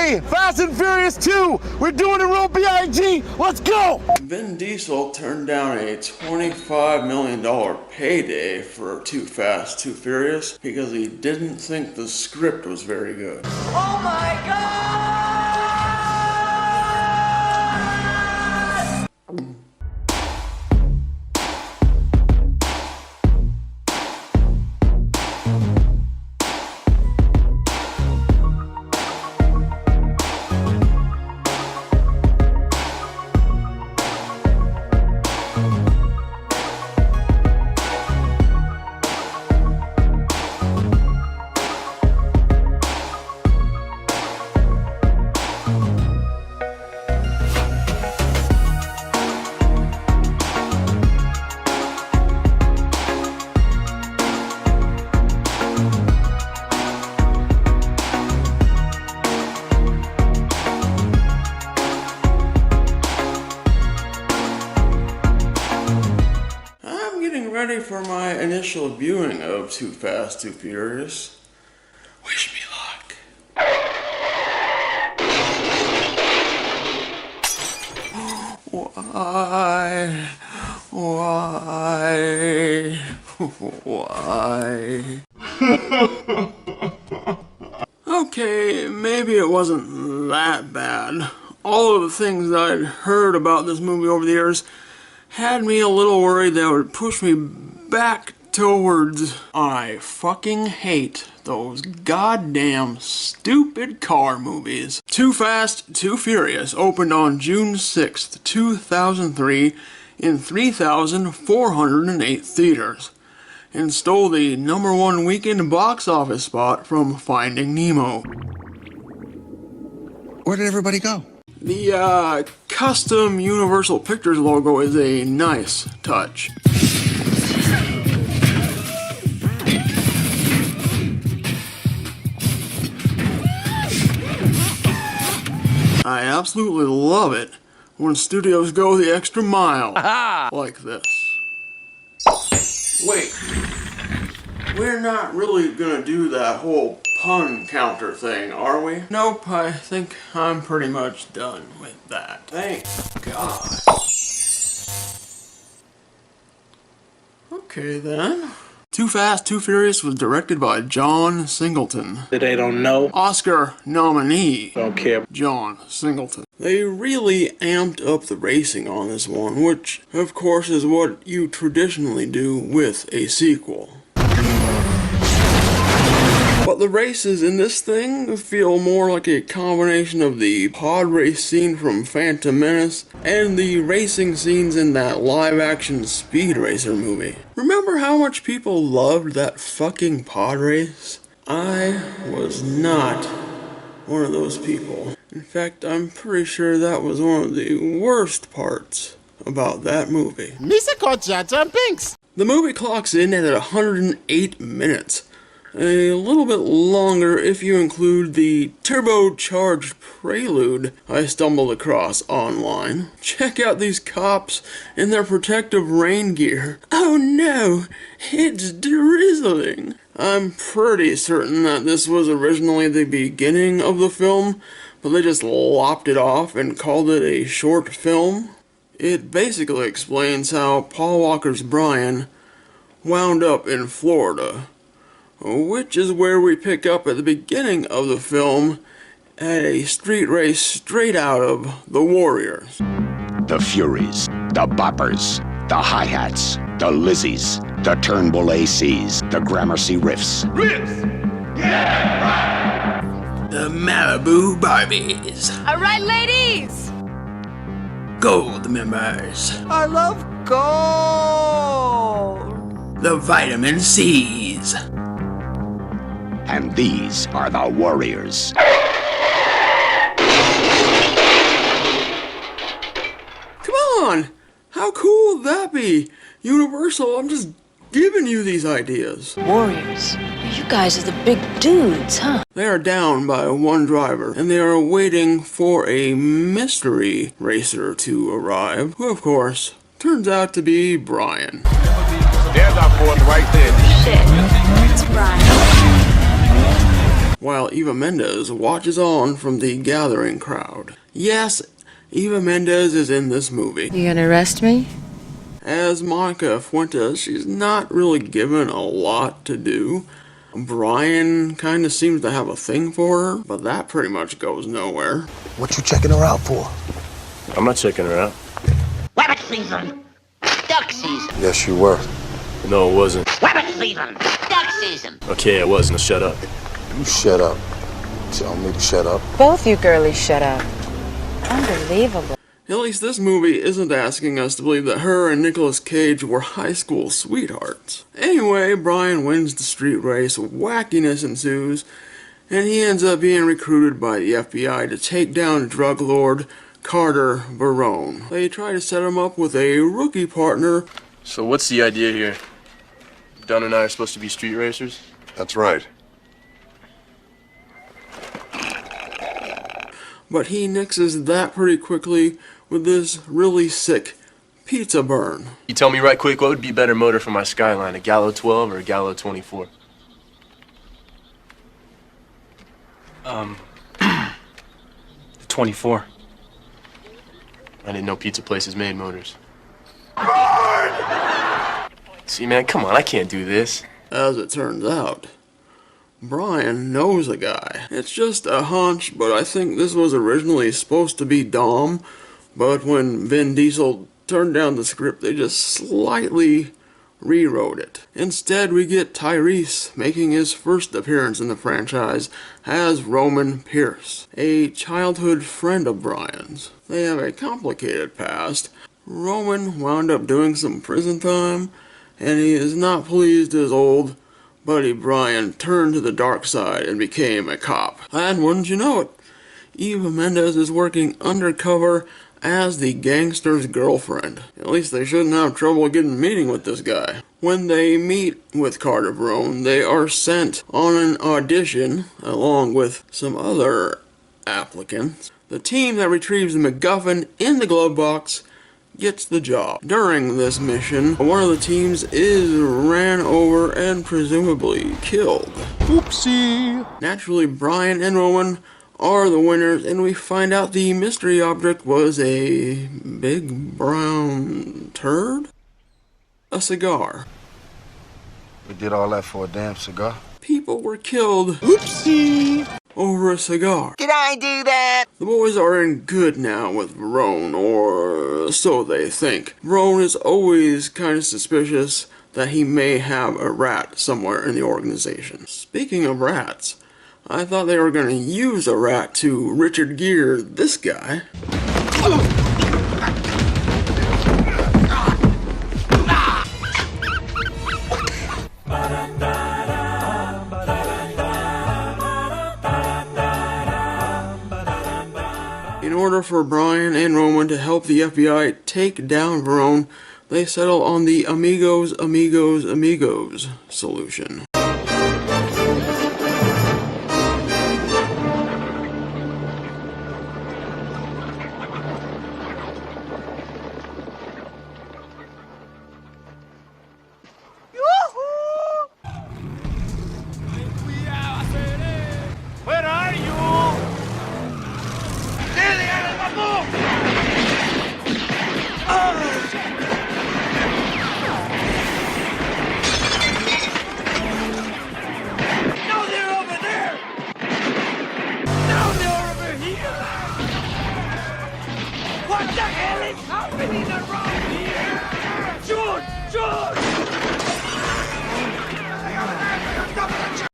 Hey, Fast and Furious 2! We're doing a real B.I.G. Let's go! Vin Diesel turned down a $25 million payday for Too Fast, Too Furious because he didn't think the script was very good. Oh my God! Ready for my initial viewing of Too Fast, Too Furious. Wish me luck. Why? Okay, maybe it wasn't that bad. All of the things I'd heard about this movie over the years had me a little worried that it would push me back towards I fucking hate those goddamn stupid car movies. Too Fast, Too Furious opened on June 6th, 2003 in 3,408 theaters and stole the #1 weekend box office spot from Finding Nemo. Where did everybody go? The custom Universal Pictures logo is a nice touch. I absolutely love it when studios go the extra mile like this. Wait, we're not really gonna do that whole pun counter thing, are we? Nope, I think I'm pretty much done with that. Thank God. Okay then. Too Fast, Too Furious was directed by John Singleton. They don't know. Oscar nominee. Don't care. John Singleton. They really amped up the racing on this one, which of course is what you traditionally do with a sequel. But the races in this thing feel more like a combination of the pod race scene from Phantom Menace and the racing scenes in that live-action Speed Racer movie. Remember how much people loved that fucking pod race? I was not one of those people. In fact, I'm pretty sure that was one of the worst parts about that movie. The movie clocks in at 108 minutes. A little bit longer if you include the turbocharged Prelude I stumbled across online. Check out these cops in their protective rain gear. Oh no, it's drizzling. I'm pretty certain that this was originally the beginning of the film, but they just lopped it off and called it a short film. It basically explains how Paul Walker's Brian wound up in Florida, which is where we pick up at the beginning of the film at a street race straight out of The Warriors. The Furies, the Boppers, the Hi-Hats, the Lizzies, the Turnbull ACs, the Gramercy Riffs. Riffs! Yeah, right! The Malibu Barbies. All right, ladies! Gold members. I love gold! The Vitamin C's. And these are the Warriors. Come on! How cool would that be? Universal, I'm just giving you these ideas. Warriors. You guys are the big dudes, huh? They are down by one driver, and they are waiting for a mystery racer to arrive, who of course turns out to be Brian. There's our boy right there. Shit. It's Brian. while Eva Mendes watches on from the gathering crowd. Yes, Eva Mendes is in this movie. You gonna arrest me? As Monica Fuentes, she's not really given a lot to do. Brian kind of seems to have a thing for her, but that pretty much goes nowhere. What you checking her out for? I'm not checking her out. Rabbit season! Duck season! Yes, you were. No, it wasn't. Rabbit season! Duck season! Okay, it was. Now shut up. You shut up. Tell me to shut up. Both you girlies shut up. Unbelievable. At least this movie isn't asking us to believe that her and Nicolas Cage were high school sweethearts. Anyway, Brian wins the street race, wackiness ensues, and he ends up being recruited by the FBI to take down drug lord Carter Verone. They try to set him up with a rookie partner. So what's the idea here? Dunn and I are supposed to be street racers? That's right. But he nixes that pretty quickly with this really sick pizza burn. You tell me right quick, what would be better motor for my Skyline, a Gallo 12 or a Gallo 24? 24. I didn't know pizza places made motors. See, man, come on, I can't do this. As it turns out, Brian knows a guy. It's just a hunch, but I think this was originally supposed to be Dom, but when Vin Diesel turned down the script, they just slightly rewrote it. Instead, we get Tyrese making his first appearance in the franchise as Roman Pierce, a childhood friend of Brian's. They have a complicated past. Roman wound up doing some prison time, and he is not pleased his old buddy Brian turned to the dark side and became a cop. And wouldn't you know it, Eva Mendes is working undercover as the gangster's girlfriend. At least they shouldn't have trouble getting a meeting with this guy. When they meet with Carter Verone, they are sent on an audition along with some other applicants. The team that retrieves the MacGuffin in the glove box gets the job. During this mission, one of the teams is ran over and presumably killed. Oopsie. Naturally, Brian and Roman are the winners, and we find out the mystery object was a big brown turd? A cigar. We did all that for a damn cigar? People were killed. Oopsie. Over a cigar. Did I do that? The boys are in good now with Verone, or so they think. Verone is always kind of suspicious that he may have a rat somewhere in the organization. Speaking of rats, I thought they were going to use a rat to Richard Gere this guy. In order for Brian and Roman to help the FBI take down Verone, they settle on the Amigos, Amigos, Amigos solution. Where are you? No, they're over there! No, they're over here! What the hell is happening around here? George!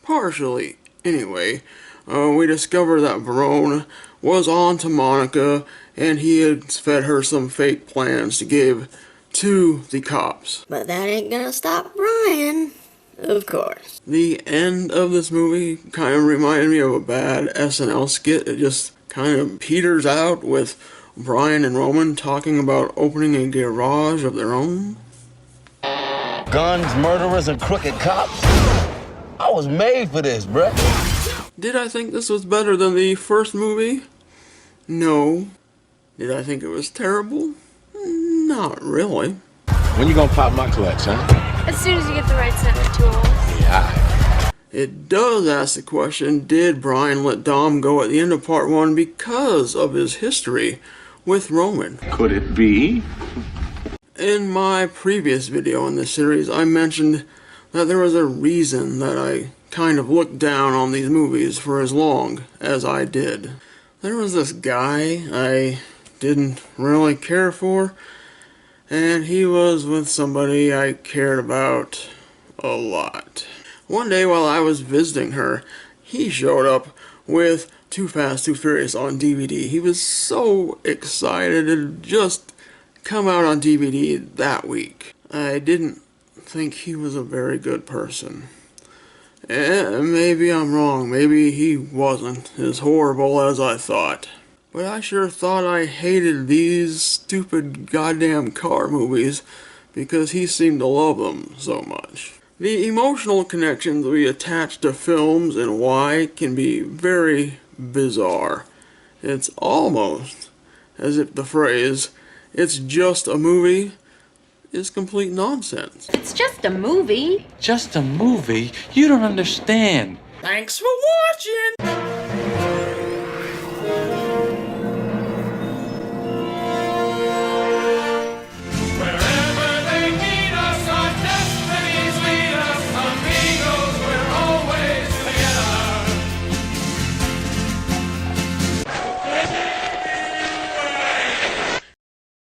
Partially, anyway. We discover that Verone was on to Monica, and he had fed her some fake plans to give to the cops. But that ain't gonna stop Brian, of course. The end of this movie kind of reminded me of a bad SNL skit. It just kind of peters out with Brian and Roman talking about opening a garage of their own. Guns, murderers, and crooked cops. I was made for this, bruh. Did I think this was better than the first movie? No. Did I think it was terrible? Not really. When you gonna pop my clutch, huh? As soon as you get the right set of tools. Yeah. It does ask the question, did Brian let Dom go at the end of part 1 because of his history with Roman? Could it be? In my previous video in this series, I mentioned that there was a reason that I kind of looked down on these movies for as long as I did. There was this guy I didn't really care for, and he was with somebody I cared about a lot. One day while I was visiting her, he showed up with Too Fast, Too Furious on DVD. He was so excited. It had just come out on DVD that week. I didn't think he was a very good person. Maybe I'm wrong. Maybe he wasn't as horrible as I thought. But I sure thought I hated these stupid goddamn car movies because he seemed to love them so much. The emotional connections we attach to films and why can be very bizarre. It's almost as if the phrase, "it's just a movie," is complete nonsense. It's just a movie. Just a movie? You don't understand. Thanks for watching.